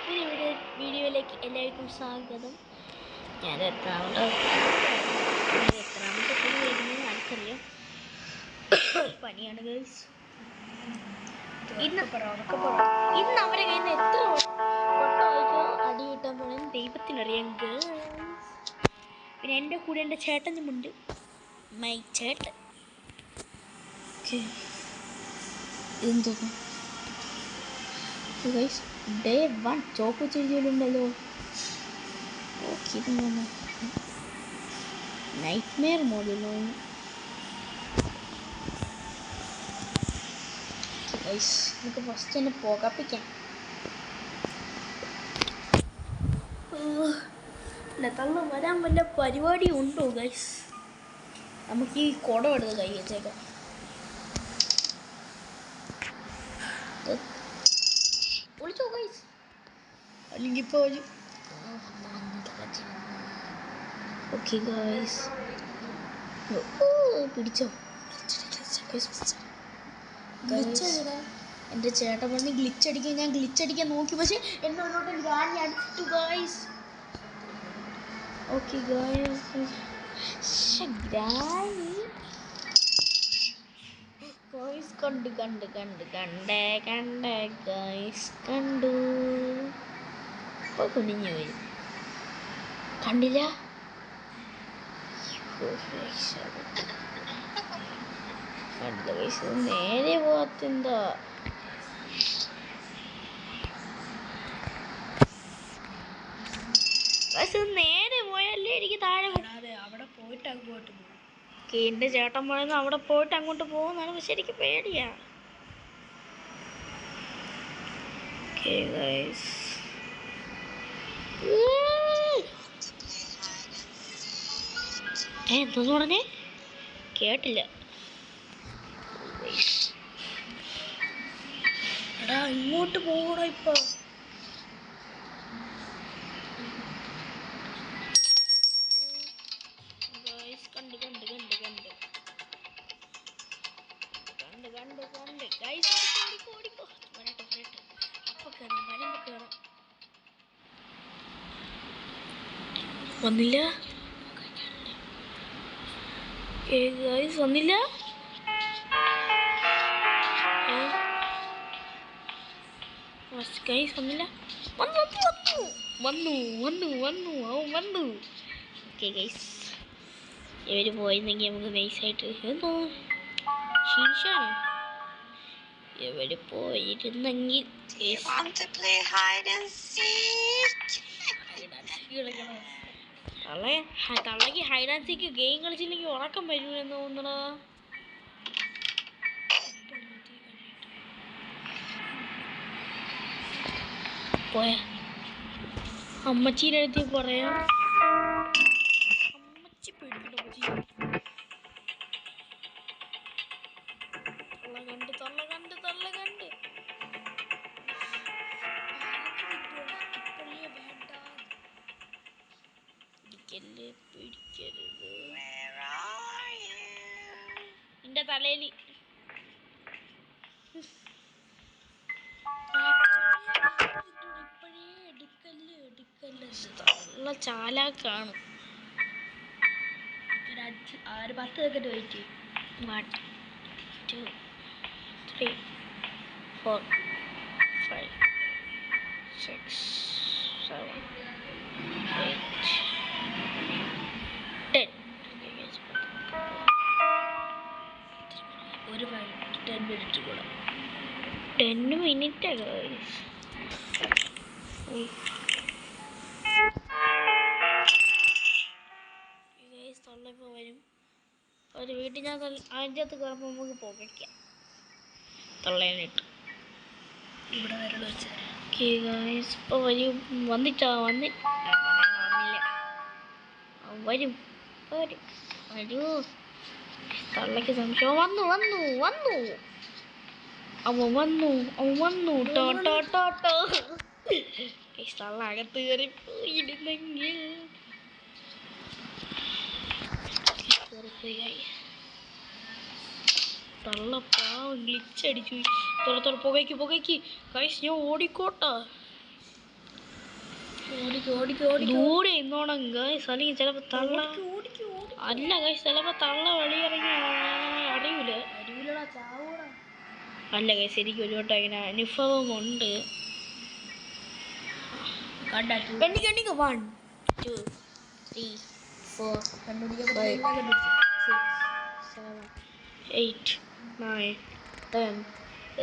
പുതിയ വീഡിയോയിലേക്ക് എല്ലാവർക്കും സ്വാഗതം. ഞാൻ എത്രാമത്തെ പുതിയ വരുന്നത് ആർക്കറിയാം. പനിയാണ് ഗേൾസ്. ഇന്ന് അവരെ കയ്യിൽ നിന്ന് എത്ര ഒട്ടോ അടി കിട്ടാൻ പോണെന്ന് ദൈവത്തിനറിയാം ഗേൾസ്. പിന്നെ എൻ്റെ കൂടെ എൻ്റെ ചേട്ടനുമുണ്ട്, മൈ ചേട്ടൻ. എന്തോ ഡേ 1 ചോക്ക് ചെയ്തിട്ടുണ്ടല്ലോ. ഓക്കെ, നൈറ്റ് മെയർ മോഡല്ലോ. നമുക്ക് ഫസ്റ്റ് തന്നെ പുകപ്പിക്കാം. തള്ള വരാൻ വല്ല പരിപാടി ഉണ്ടോ ഗൈസ്? നമുക്ക് ഈ കുടം എടുത്ത് കൈ വെച്ചേക്കാം. വിളിച്ചോ ഗൈസ്, അല്ലെങ്കിൽ ഇപ്പോൾ ഓക്കെ ഗൈസ് പിടിച്ചോ. എൻ്റെ ചേട്ടൻ പറഞ്ഞ് ഗ്ലിച്ചടിക്കാൻ, ഞാൻ ഗ്ലിച്ചടിക്കാൻ നോക്കി, പക്ഷേ എന്നോട്ട് ഞാൻ അടിച്ചു ഗൈസ്. ഓക്കെ ഗൈസ്, ഗൈസ് കണ്ടു ഗൈസ് കണ്ടു. ഇപ്പോൾ കുനിഞ്ഞു പോയി, കണ്ടില്ല. കണ്ട ഗൈസ്, നേരെ പോകത്തെന്താ. നേരെ പോയല്ലേ എനിക്ക് താഴെ അവിടെ പോയിട്ട് അങ്ങോട്ട് പോകും. എൻ്റെ ചേട്ടൻ പറയുന്നത് അവിടെ പോയിട്ട് അങ്ങോട്ട് പോകുന്നതാണ്, പക്ഷെ എനിക്ക് പേടിയാ. എന്തോന്ന് പറഞ്ഞേ? കേട്ടില്ല. എടാ ഇങ്ങോട്ട് പോകണോ ഇപ്പൊ? വന്നില്ല വന്നില്ല. വന്നില്ല. വന്നു. ഓക്കെ ഗൈസ്, ഇവര് പോയിരുന്നെങ്കിൽ നമുക്ക് നൈസായിട്ട് എന്തോ ശീർഷാണ്. ഇവര് പോയിരുന്നെങ്കിൽ തള്ളക്ക് ഹൈഡ് ആൻഡ് സീക്ക് ഗെയിം കളിച്ചില്ലെങ്കിൽ ഉറക്കം വരുമെന്ന് തോന്നണ. പോയ അമ്മച്ചീൻ്റെ അടുത്ത് പറയാം. അമ്മച്ചി പേടിക്കണ്ട. തള്ള കണ്ട് പിടിക്കരുത്. നിന്റെ തലയിൽ എടുക്കല്ല ചാലാക്കാണ്. ഒരു 10 സെക്കൻഡ് വെയിറ്റ്. 1 2 3 4 5 6 7 8 10. ഒരു 10 മിനിറ്റ് കൂടെ. 10 മിനിറ്റ് തൊള്ളപ്പോൾ വരും. ഒരു വീട്ടിൽ ഞാൻ അതിൻ്റെ അകത്ത് കയറുമ്പോൾ നമുക്ക് പുകയ്ക്കാം തൊള്ളേനിട്ട്. ഇവിടെ വരൽ വെച്ചാൽ ഇപ്പോൾ വരും. വന്നില്ല. വരൂ തള്ളക്ക് സംശയം. അവൻ വന്നു തള്ള അകത്ത് കയറി പോയിരുന്നെങ്കിൽ. തള്ള പാവം ഗ്ലിച്ചടിച്ചു. പുകയ്ക്ക് കൈസ്, ഞാൻ ഓടിക്കോട്ടാ. ദൂരെ ഇന്നോണം ഗൈസ്, അല്ലെങ്കിൽ ചിലപ്പോൾ തള്ള അല്ല ഗൈസ്, ചിലപ്പോൾ തള്ള വെളിയിറങ്ങി അറിയൂല. അല്ല ഗൈസ്, എനിക്ക് ഒരു വട്ടം ഇങ്ങനെ അനുഭവമുണ്ട്. 1 2 3 4 5 6 7 8 9 10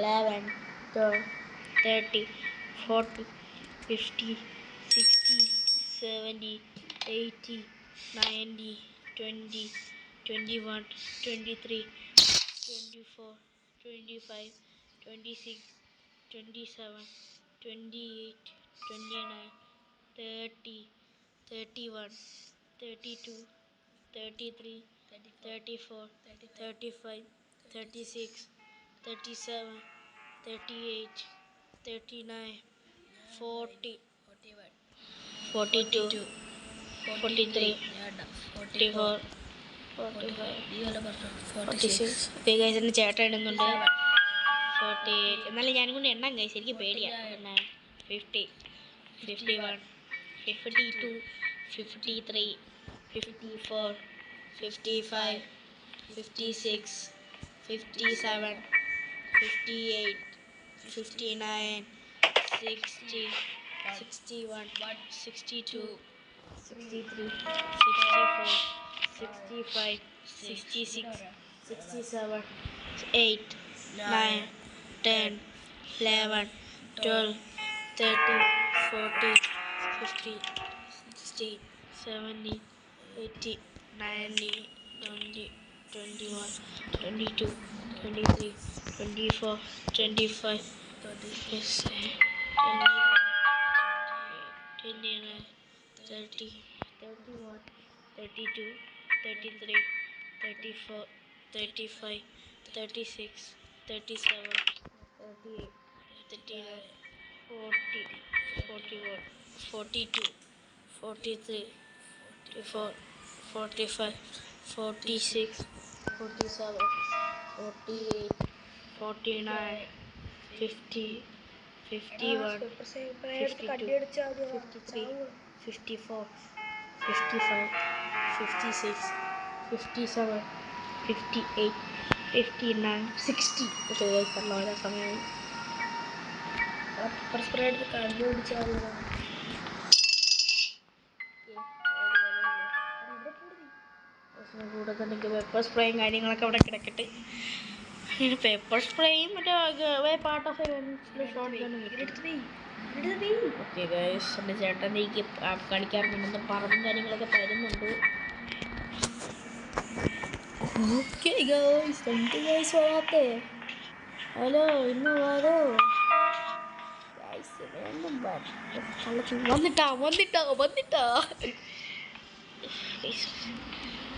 11 12 13 14 15 16 17 18 19 20 21 23 24 25 26 27 28 29 30 31 32 33 34 35 36 37 38 39 40 42 43 44 46. ഓക്കെ ഗൈസ്, എൻ്റെ ചേട്ടൻ ഇടുന്നുണ്ട്. 48. എന്നാലും ഞാനും കൊണ്ട് എണ്ണം ഗൈസ്, എനിക്ക് പേടിയാണ്. 50 51 52 53 54 55 56 57 58 59 60 61 62 63 64 65 66 67 8 9 10 11 12 13 14 15 16 17 18 19 20 21 22 23 24 25 26 29 30 31 32 33 34 35 36 37 38 39 40 41 42 43 44 45 46 47 48 49 50 51 52 53 54 55 56 57 58 59 60. ഓക്കെ പറഞ്ഞ സമയം പെപ്പർ സ്പ്രേ എടുത്ത് കണ്ടുപിടിച്ചാൽ കൂടെ തന്നെ പെപ്പർ സ്പ്രേയും കാര്യങ്ങളൊക്കെ അവിടെ കിടക്കട്ടെ. പിന്നെ പെപ്പർ സ്പ്രേയും മറ്റേ പാർട്ട് ഓഫ് ഷോട്ട് ഗണ്ണും കിട്ടും. ഓക്കെ ഗൈസ്, എൻ്റെ ചേട്ടൻ എനിക്ക് കളിക്കാറുണ്ട്, പറമ്പും കാര്യങ്ങളൊക്കെ തരുന്നുണ്ട്. ഓക്കെ ഗൈസ്, എന്ത് ഗൈസ് വരാത്തേ? ഹലോ, ഇന്ന് വരോ ഗൈസ്? വന്നിട്ടാ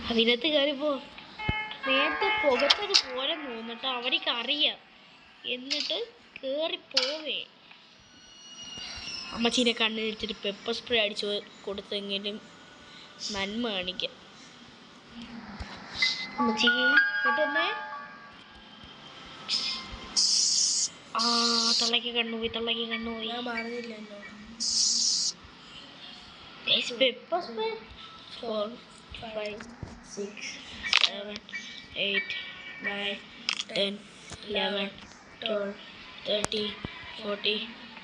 അതിനകത്ത് കയറിപ്പോ നേരത്തെ പുകത്തൊരു പോലെ തോന്നിട്ട് അവർക്ക് അറിയാം, എന്നിട്ട് കയറിപ്പോവേ. അമ്മച്ചീനെ കണ്ണിലിച്ചിട്ട് പെപ്പർ സ്പ്രേ അടിച്ച് കൊടുത്തെങ്കിലും നന്മ കാണിക്കാം. അമ്മച്ചി കിട്ടുന്നേ. തള്ളയ്ക്ക് കണ്ണുപോയി. ഞാൻ പറഞ്ഞില്ലല്ലോ pepper spray. 4 5 6 7 8 9 10 11 12 13 14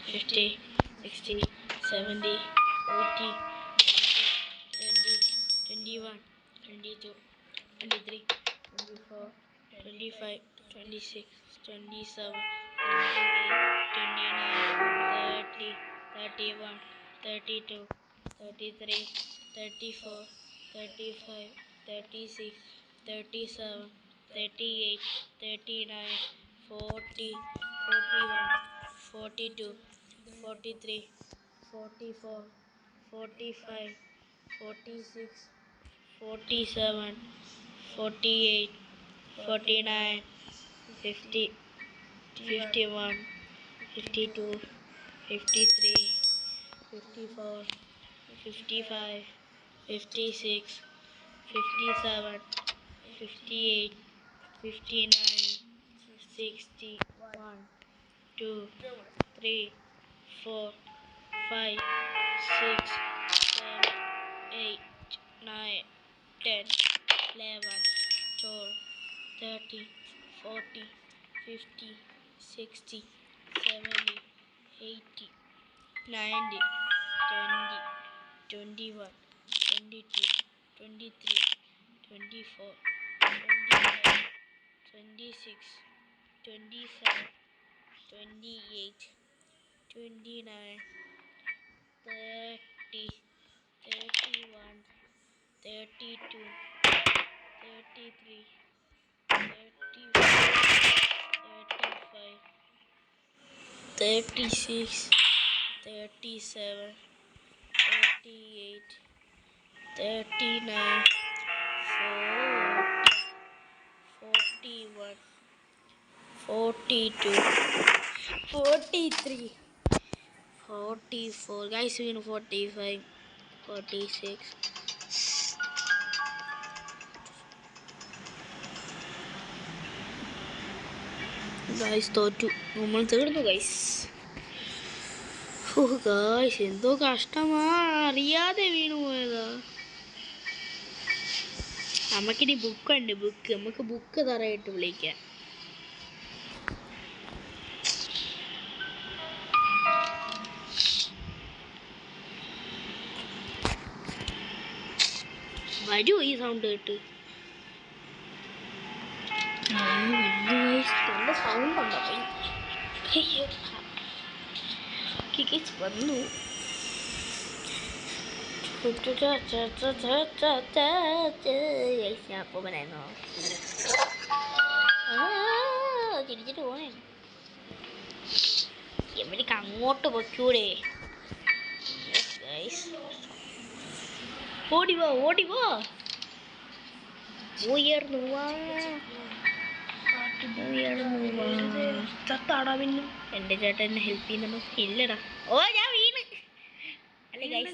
15 16 17 18 20 21 22 23 24 25 26 27 28 29 30 31 32 33 34 35 36 37 38 39 40 41 42 43 44 45 46 47 48 49 50 51 52 53 54 55 56 57 58 59 60 1 2 3 4 5, 6, 7, 8, 9, 10, 11, 12, 13, 14, 15, 16, 17, 18, 19, 20, 21, 22, 23, 24, 25, 26, 27, 28, 29, 30, 31, 32, 33, 34, 35, 36, 37, 38, 39, 40, 41, 42, 43, 44, guys, we know 45, 46. Guys തോറ്റു, നമ്മൾ തീർന്നു ഗൈസ്. ഓ ഗൈസ്, എന്തോ കഷ്ടമാ, അറിയാതെ വീണു പോയതാ. നമുക്കിനി ബുക്കുണ്ട്, നമുക്ക് ബുക്ക് തറയിട്ട് വിളിക്കാം. വരൂ ഈ സൗണ്ട് കേട്ട്. നല്ല സൗണ്ട് ഉണ്ടോ? വന്നു. ഞാൻ അപ്പൂപ്പനായിരുന്നോ? ചിരിച്ചിട്ട് പോണേ. എവിടേക്ക് അങ്ങോട്ട് പൊയ്ക്കൂടെ? ഓടിവാ ഓടിവാ, ഉയർന്നു വാ, ചത്താടാ. പിന്നെ എൻ്റെ ചേട്ടൻ എന്നെ ഹെൽപ്പ് ചെയ്യുന്നുണ്ടോ? ഇല്ലടാ. ഓ ഞാൻ വീണ്. അല്ലേ ഗൈസ്,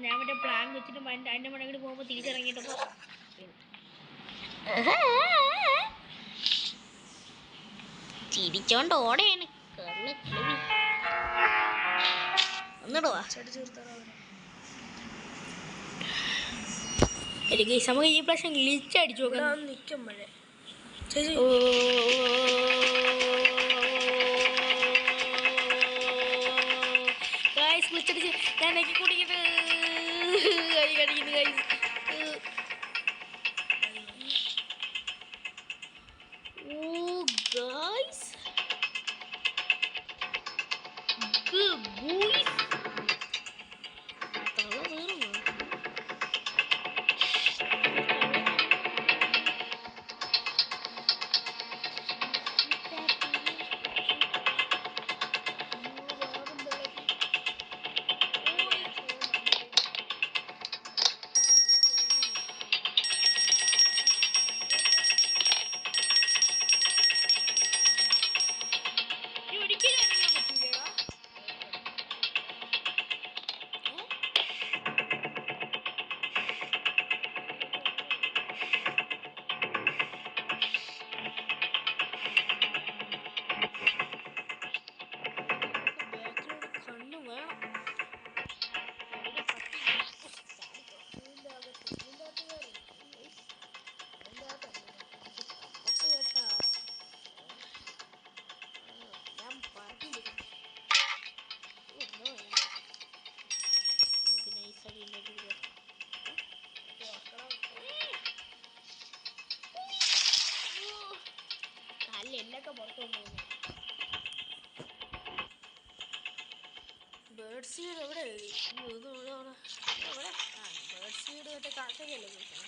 ഞാൻ മറ്റേ പ്ലാൻ വെച്ചിട്ട് അതിൻ്റെ മടങ്ങിട്ട് പോകുമ്പോൾ തിരിച്ചിറങ്ങിയിട്ടപ്പോൾ ചിരിച്ചോണ്ട് ഓടെയാണ്. ഒന്നിടുവാ ഗൈസ്, നമുക്ക് ഈ പ്രാവശ്യം ഗ്ലിച്ച് അടിച്ചു നോക്കാം. നിൽക്കുമ്പോഴേ ഗൈസ് ഗ്ലിച്ചടിച്ച് ഞാൻ നെക്കി കുടിക്കുന്നത് കടിക്കുന്നു ഗൈസ്. ഓ ഗൈസ്, എല്ലൊക്കെ പുറത്തു കൊണ്ടുപോകുന്നു. ബേർഡ് സീഡ് എവിടെ? എവിടെ? ബേർഡ് സീഡ് മറ്റേ കാക്കയല്ലേ ചോദിക്കണം.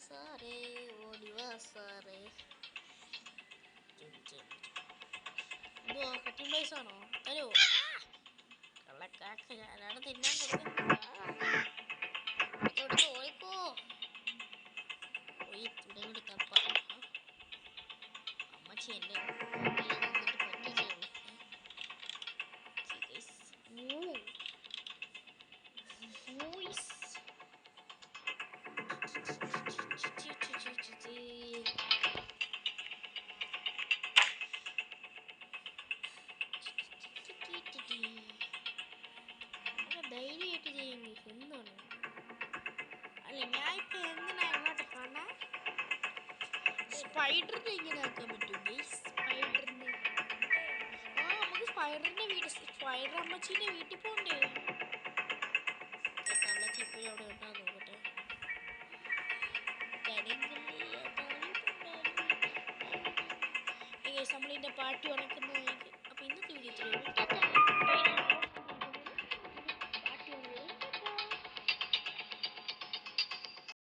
സാറേ ഓടിവാ സാറേ. എന്തോ കട്ടിംഗ് പ്ലേസ് ആണോ? തരുമോ? കള്ളക്കാക്ക ഞാനാണ് തിന്നാൻ കൊടുക്കുന്നത്. ഓടിക്കോ പോയി തുടങ്ങിട്ട് തപ്പ. അമ്മച്ചി എൻ്റെ പറ്റിച്ചേ. അല്ല ഞാൻ ഇപ്പൊ എങ്ങനെ അങ്ങോട്ട് കാണാ സ്പൈഡറിനെ ഇങ്ങനെ ആക്കാൻ പറ്റും സ്പൈഡറിനെ നമുക്ക് സ്പൈഡറിന്റെ വീട് സ്പൈഡർ അമ്മച്ചീന്റെ വീട്ടിൽ പോണ്ടേ തള്ളച്ചി ഇപ്പോഴും അവിടെ ഉണ്ടാ നോക്കട്ടെ നമ്മളിന്റെ പാട്ടി ഉണക്കുന്നതായിരിക്കും അപ്പൊ ഇന്നത്തെ വീഡിയോ